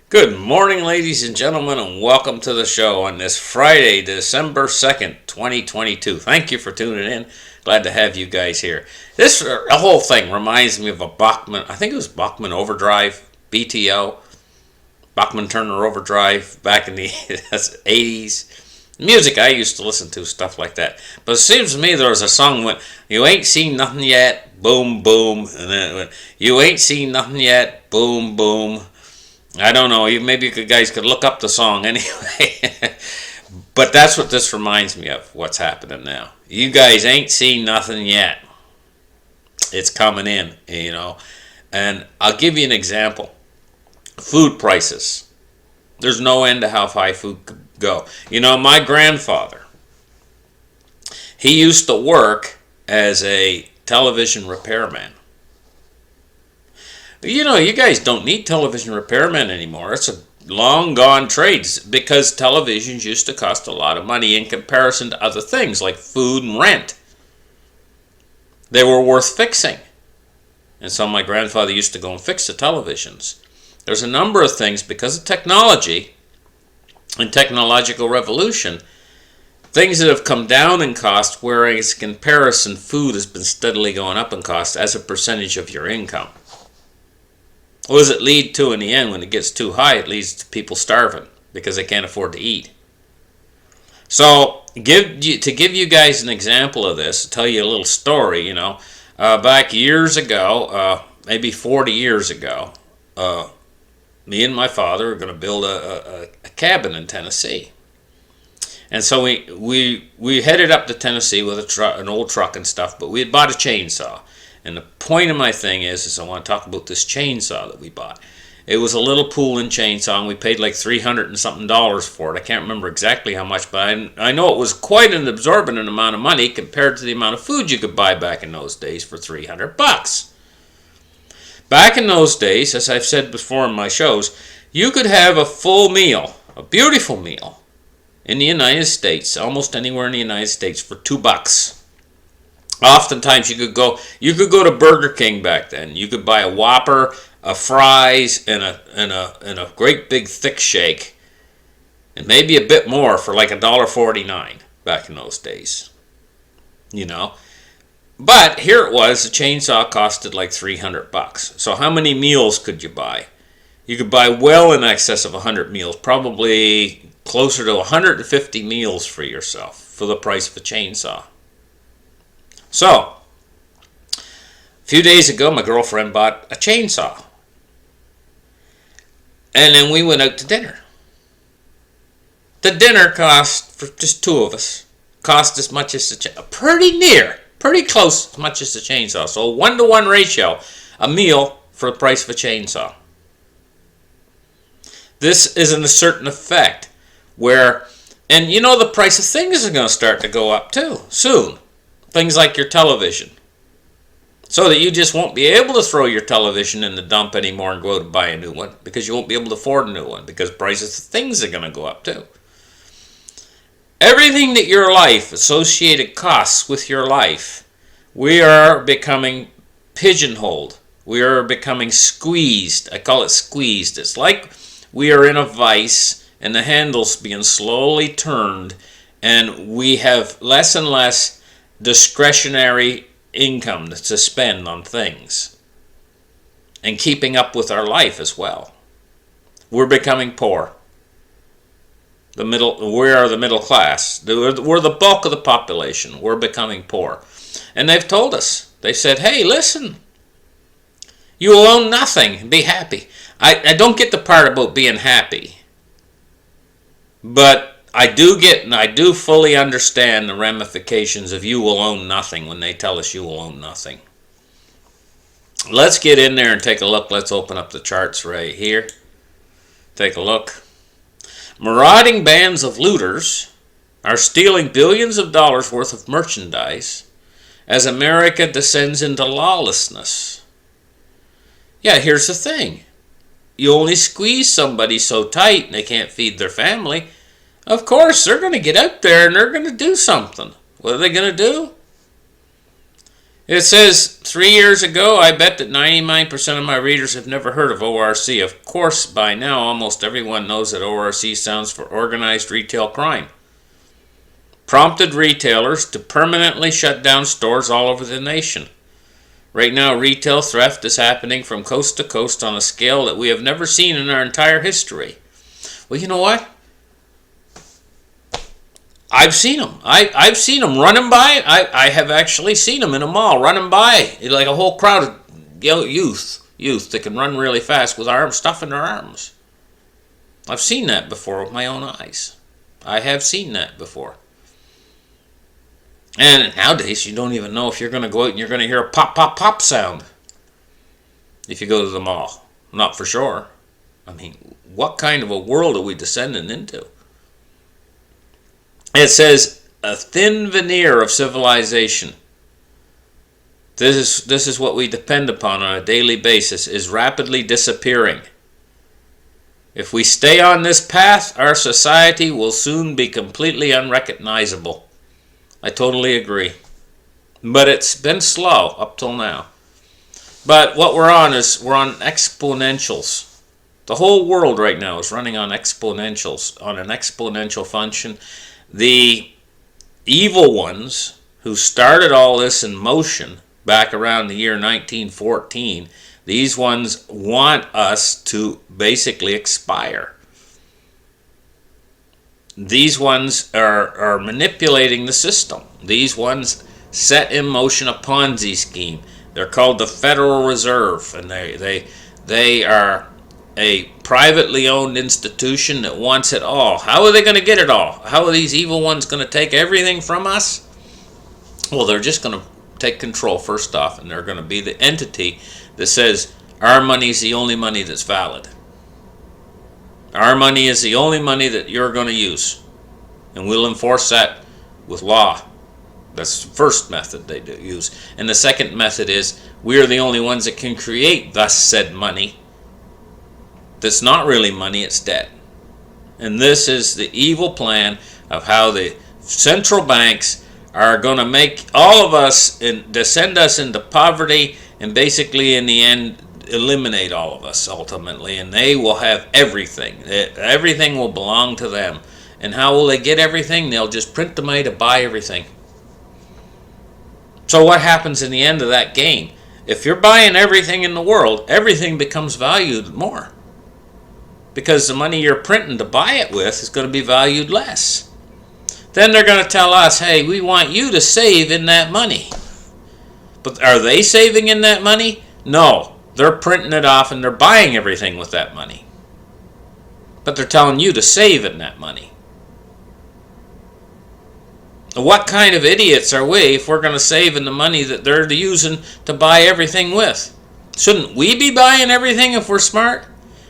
Good morning, ladies and gentlemen, and welcome to the show on this Friday, December 2nd, 2022. Thank you for tuning in. Glad to have you guys here. This whole thing reminds me of a Bachman, I think it was Bachman Overdrive, BTO, Bachman Turner Overdrive back in the 80s. Music I used to listen to, stuff like that. But it seems to me there was a song went, "You ain't seen nothing yet, boom, boom," and then it went, "You ain't seen nothing yet, boom, boom." I don't know. Maybe you guys could look up the song anyway. But that's what this reminds me of, what's happening now. You guys ain't seen nothing yet. It's coming in. And I'll give you an example. Food prices. There's no end to how high food could go. My grandfather, he used to work as a television repairman. You guys don't need television repairmen anymore. It's a long gone trade because televisions used to cost a lot of money in comparison to other things like food and rent. They were worth fixing. And so my grandfather used to go and fix the televisions. There's a number of things because of technology and technological revolution, things that have come down in cost, whereas in comparison food has been steadily going up in cost as a percentage of your income. What does it lead to in the end? When it gets too high, it leads to people starving because they can't afford to eat. So, to give you guys an example of this, I'll tell you a little story. Back years ago, maybe 40 years ago, me and my father were going to build a cabin in Tennessee. And so we headed up to Tennessee with an old truck and stuff, but we had bought a chainsaw. And the point of my thing is I want to talk about this chainsaw that we bought. It was a little pull-in chainsaw, and we paid like $300 and something for it. I can't remember exactly how much, but I know it was quite an absorbent amount of money compared to the amount of food you could buy back in those days for $300. Back in those days, as I've said before in my shows, you could have a full meal, a beautiful meal, in the United States, almost anywhere in the United States, for $2. Oftentimes you could go to Burger King back then. You could buy a Whopper, a fries, and a great big thick shake, and maybe a bit more for like $1.49 back in those days. But here it was, a chainsaw costed like $300. So how many meals could you buy? You could buy well in excess of 100 meals, probably closer to 150 meals for yourself for the price of a chainsaw. So, a few days ago, my girlfriend bought a chainsaw. And then we went out to dinner. The dinner cost, for just two of us, cost as much as the chainsaw. Pretty close as much as the chainsaw. So, 1-to-1 ratio, a meal for the price of a chainsaw. This is in a certain effect where, and the price of things are going to start to go up too, soon. Things like your television. So that you just won't be able to throw your television in the dump anymore and go out and buy a new one because you won't be able to afford a new one because prices of things are going to go up too. Everything that your life, associated costs with your life, we are becoming pigeonholed. We are becoming squeezed. I call it squeezed. It's like we are in a vice and the handle's being slowly turned and we have less and less discretionary income to spend on things and keeping up with our life as well. We're becoming poor. We are the middle class. We're the bulk of the population. We're becoming poor. And they've told us. They said, hey, listen, you will own nothing. Be happy. I don't get the part about being happy. But I do fully understand the ramifications of you will own nothing when they tell us you will own nothing. Let's get in there and take a look. Let's open up the charts right here. Take a look. Marauding bands of looters are stealing billions of dollars worth of merchandise as America descends into lawlessness. Yeah, here's the thing. You only squeeze somebody so tight and they can't feed their family. Of course, they're going to get out there and they're going to do something. What are they going to do? It says, 3 years ago, I bet that 99% of my readers have never heard of ORC. Of course, by now, almost everyone knows that ORC stands for Organized Retail Crime. Prompted retailers to permanently shut down stores all over the nation. Right now, retail theft is happening from coast to coast on a scale that we have never seen in our entire history. Well, you know what? I've seen them. I've seen them running by. I have actually seen them in a mall running by, like a whole crowd of youth that can run really fast with stuff in their arms. I've seen that before with my own eyes. I have seen that before. And nowadays, you don't even know if you're going to go out and you're going to hear a pop, pop, pop sound if you go to the mall. Not for sure. I mean, what kind of a world are we descending into? It says, a thin veneer of civilization. This is what we depend upon on a daily basis, is rapidly disappearing. If we stay on this path, our society will soon be completely unrecognizable. I totally agree. But it's been slow up till now. But what we're on is we're on exponentials. The whole world right now is running on exponentials, on an exponential function. The evil ones who started all this in motion back around the year 1914, these ones want us to basically expire. These ones are manipulating the system. These ones set in motion a Ponzi scheme. They're called the Federal Reserve, and they are a privately owned institution that wants it all. How are they going to get it all? How are these evil ones going to take everything from us? Well, they're just going to take control first off, and they're going to be the entity that says our money is the only money that's valid. Our money is the only money that you're going to use, and we'll enforce that with law. That's the first method they use. And the second method is we are the only ones that can create thus said money. That's not really money, it's debt. And this is the evil plan of how the central banks are going to make all of us and descend us into poverty, and basically in the end eliminate all of us ultimately, and they will have everything. Everything will belong to them. And how will they get everything? They'll just print the money to buy everything. So what happens in the end of that game? If you're buying everything in the world, everything becomes valued more, because the money you're printing to buy it with is going to be valued less. Then they're going to tell us, hey, we want you to save in that money. But are they saving in that money? No. They're printing it off and they're buying everything with that money. But they're telling you to save in that money. What kind of idiots are we if we're going to save in the money that they're using to buy everything with? Shouldn't we be buying everything if we're smart?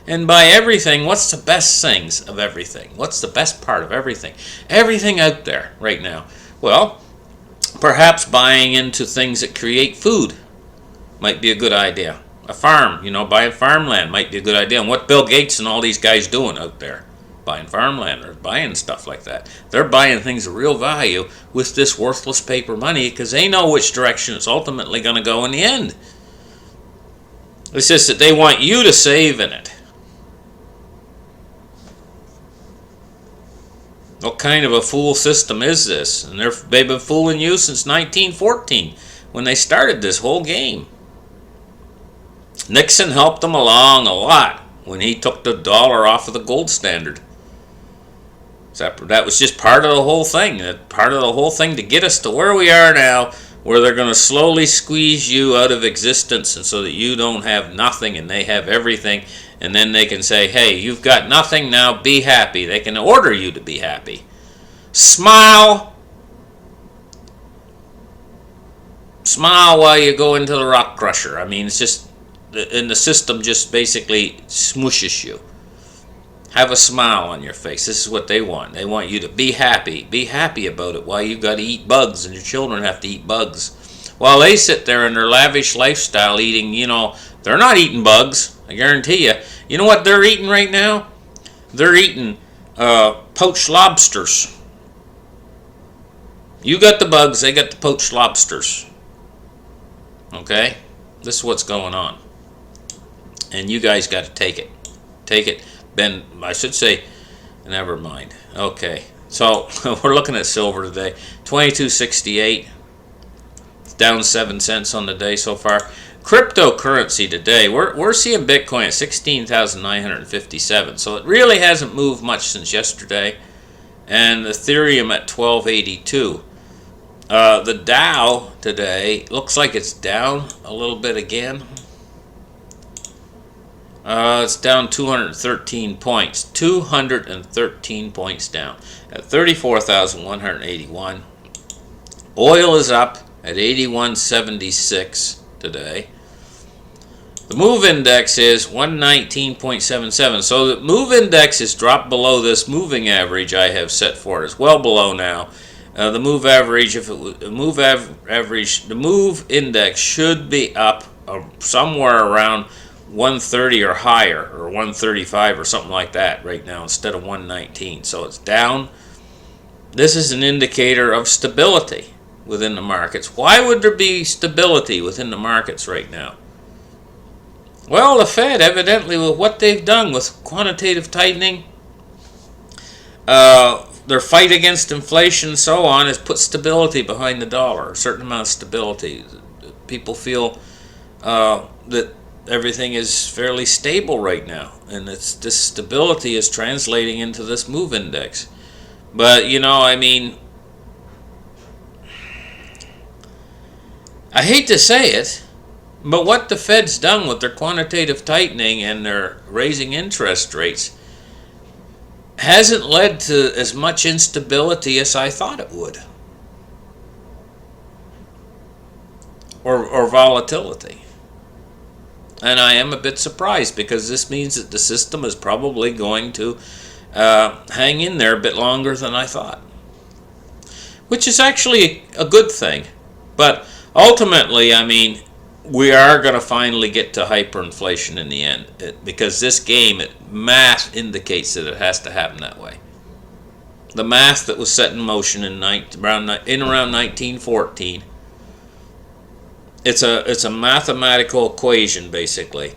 And by everything, what's the best things of everything? What's the best part of everything? Everything out there right now. Well, perhaps buying into things that create food might be a good idea. A farm, buying farmland might be a good idea. And what Bill Gates and all these guys doing out there? Buying farmland or buying stuff like that. They're buying things of real value with this worthless paper money because they know which direction it's ultimately going to go in the end. It's just that they want you to save in it. What kind of a fool system is this? And they've been fooling you since 1914 when they started this whole game. Nixon helped them along a lot when he took the dollar off of the gold standard. That was just part of the whole thing. Part of the whole thing to get us to where we are now, where they're going to slowly squeeze you out of existence, and so that you don't have nothing and they have everything. And then they can say, hey, you've got nothing now, be happy. They can order you to be happy. Smile. Smile while you go into the rock crusher. I mean, it's just, and the system just basically smooshes you. Have a smile on your face. This is what they want. They want you to be happy. Be happy about it while you got to eat bugs and your children have to eat bugs. While they sit there in their lavish lifestyle eating, they're not eating bugs. I guarantee you. You know what they're eating right now? They're eating poached lobsters. You got the bugs, they got the poached lobsters. Okay? This is what's going on. And you guys got to take it. Take it. Ben, I should say, never mind. Okay. So, we're looking at silver today. 22.68. It's down 7 cents on the day so far. Cryptocurrency today, we're seeing Bitcoin at 16,957. So it really hasn't moved much since yesterday. And Ethereum at 1282. The Dow today looks like it's down a little bit again. It's down 213 points. 213 points down at 34,181. Oil is up at 81.76 today. The move index is 119.77. So the move index has dropped below this moving average I have set for it. It's well below now. The move average, if it was the move index should be up somewhere around 130 or higher, or 135 or something like that right now instead of 119. So it's down. This is an indicator of stability within the markets. Why would there be stability within the markets right now? Well, the Fed, evidently, with what they've done with quantitative tightening, their fight against inflation and so on, has put stability behind the dollar, a certain amount of stability. People feel that everything is fairly stable right now, and this stability is translating into this move index. But, you know, I mean, I hate to say it, but what the Fed's done with their quantitative tightening and their raising interest rates hasn't led to as much instability as I thought it would, or volatility. And I am a bit surprised, because this means that the system is probably going to hang in there a bit longer than I thought, which is actually a good thing. But ultimately, I mean, we are going to finally get to hyperinflation in the end, because this game, math indicates that it has to happen that way. The math that was set in motion in around 1914, it's a mathematical equation, basically,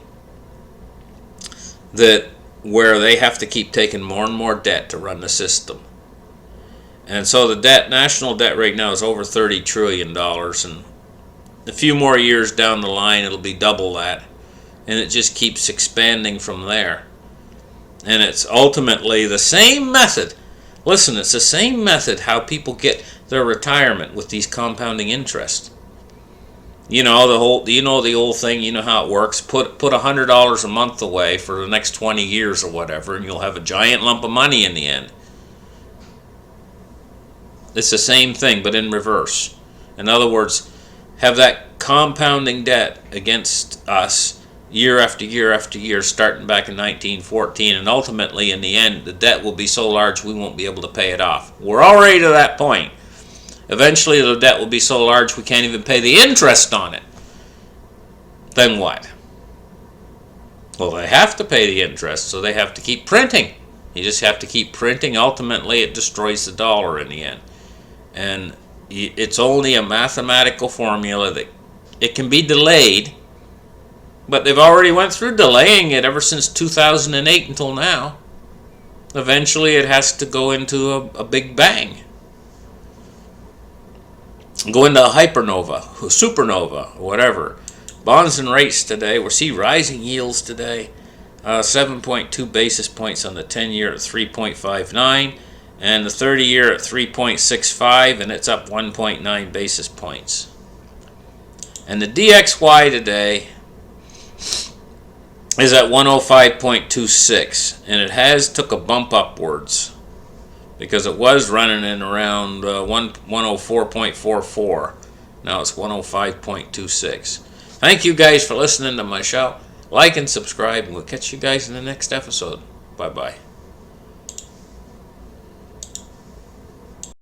that where they have to keep taking more and more debt to run the system. And so the national debt right now is over $30 trillion, and a few more years down the line it'll be double that, and it just keeps expanding from there. And it's ultimately the same method. Listen, it's the same method how people get their retirement with these compounding interest. You know the old thing. You know how it works. Put $100 a month away for the next 20 years or whatever, and you'll have a giant lump of money in the end. It's the same thing, but in reverse. In other words, have that compounding debt against us year after year after year, starting back in 1914, and ultimately, in the end, the debt will be so large we won't be able to pay it off. We're already to that point. Eventually, the debt will be so large we can't even pay the interest on it. Then what? Well, they have to pay the interest, so they have to keep printing. You just have to keep printing. Ultimately, it destroys the dollar in the end. And it's only a mathematical formula that it can be delayed, but they've already went through delaying it ever since 2008 until now. Eventually, it has to go into a big bang. Go into a hypernova, supernova, or whatever. Bonds and rates today, we see rising yields today. 7.2 basis points on the 10-year at 3.59, and the 30-year at 3.65, and it's up 1.9 basis points. And the DXY today is at 105.26, and it has took a bump upwards, because it was running in around 104.44. Now it's 105.26. Thank you guys for listening to my show. Like and subscribe, and we'll catch you guys in the next episode. Bye-bye.